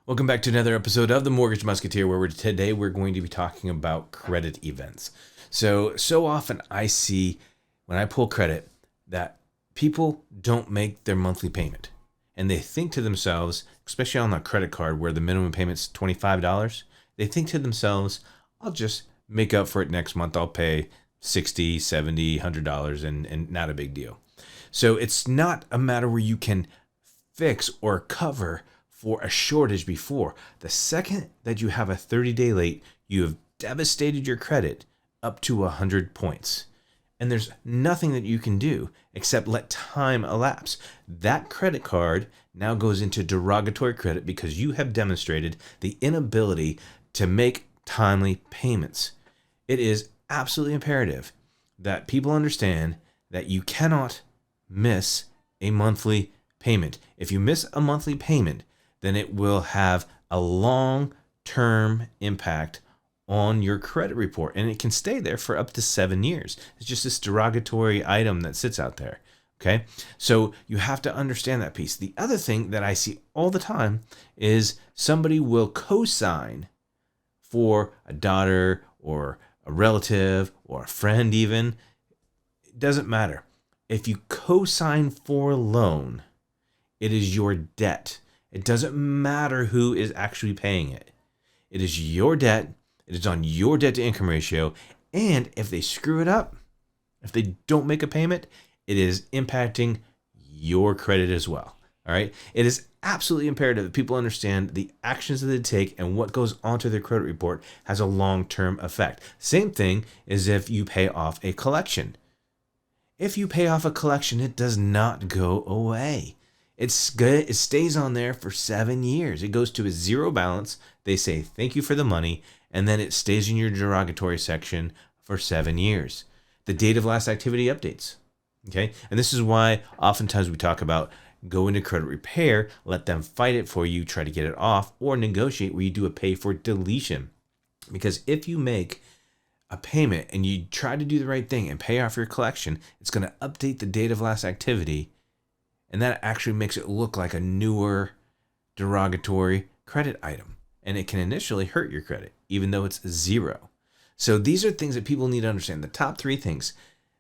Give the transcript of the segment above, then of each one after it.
Welcome back to another episode of the Mortgage Musketeer, where today we're going to be talking about credit events. So often I see when I pull credit that people don't make their monthly payment. And they think to themselves, especially on a credit card where the minimum payment's $25, they think to themselves, I'll just make up for it next month. I'll pay $60, $70, $100 and not a big deal. So it's not a matter where you can fix or cover for a shortage before. The second that you have a 30-day late, you have devastated your credit up to 100 points. And there's nothing that you can do except let time elapse. That credit card now goes into derogatory credit because you have demonstrated the inability to make timely payments. It is absolutely imperative that people understand that you cannot miss a monthly payment. If you miss a monthly payment, then it will have a long-term impact on your credit report, and it can stay there for up to 7 years. It's just this derogatory item that sits out there. Okay, so you have to understand that piece. The other thing that I see all the time is somebody will co-sign for a daughter or a relative or a friend even. It doesn't matter. If you co-sign for a loan, it is your debt. It doesn't matter who is actually paying it. It is your debt. It is on your debt to income ratio. And if they screw it up, if they don't make a payment, it is impacting your credit as well. All right. It is absolutely imperative that people understand the actions that they take and what goes onto their credit report has a long-term effect. Same thing as if you pay off a collection. If you pay off a collection, it does not go away. It's good. It stays on there for 7 years. It goes to a zero balance. They say, thank you for the money. And then it stays in your derogatory section for 7 years. The date of last activity updates. Okay. And this is why oftentimes we talk about go into credit repair, let them fight it for you, try to get it off, or negotiate where you do a pay for deletion. Because if you make a payment and you try to do the right thing and pay off your collection, it's going to update the date of last activity. And that actually makes it look like a newer derogatory credit item. And it can initially hurt your credit, even though it's zero. So these are things that people need to understand. The top 3 things: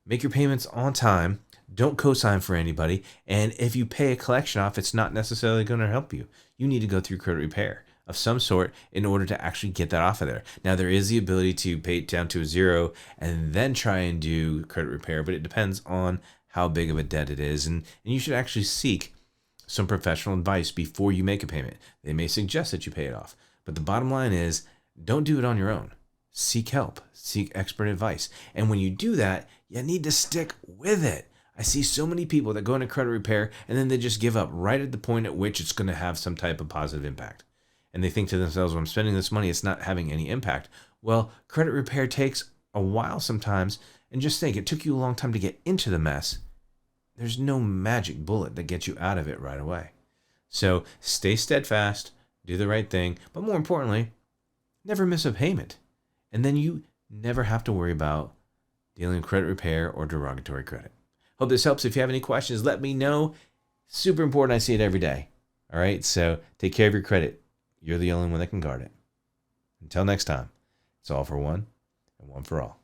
make your payments on time, don't co-sign for anybody, and if you pay a collection off, it's not necessarily going to help you. You need to go through credit repair of some sort in order to actually get that off of there. Now, there is the ability to pay it down to a zero and then try and do credit repair, but it depends on how big of a debt it is. And you should actually seek some professional advice before you make a payment. They may suggest that you pay it off. But the bottom line is, don't do it on your own. Seek help. Seek expert advice. And when you do that, you need to stick with it. I see so many people that go into credit repair and then they just give up right at the point at which it's going to have some type of positive impact. And they think to themselves, when I'm spending this money, it's not having any impact. Well, credit repair takes a while sometimes. And just think, it took you a long time to get into the mess. There's no magic bullet that gets you out of it right away. So stay steadfast, do the right thing, but more importantly, never miss a payment. And then you never have to worry about dealing with credit repair or derogatory credit. Hope this helps. If you have any questions, let me know. Super important. I see it every day. All right. So take care of your credit. You're the only one that can guard it. Until next time, it's all for one and one for all.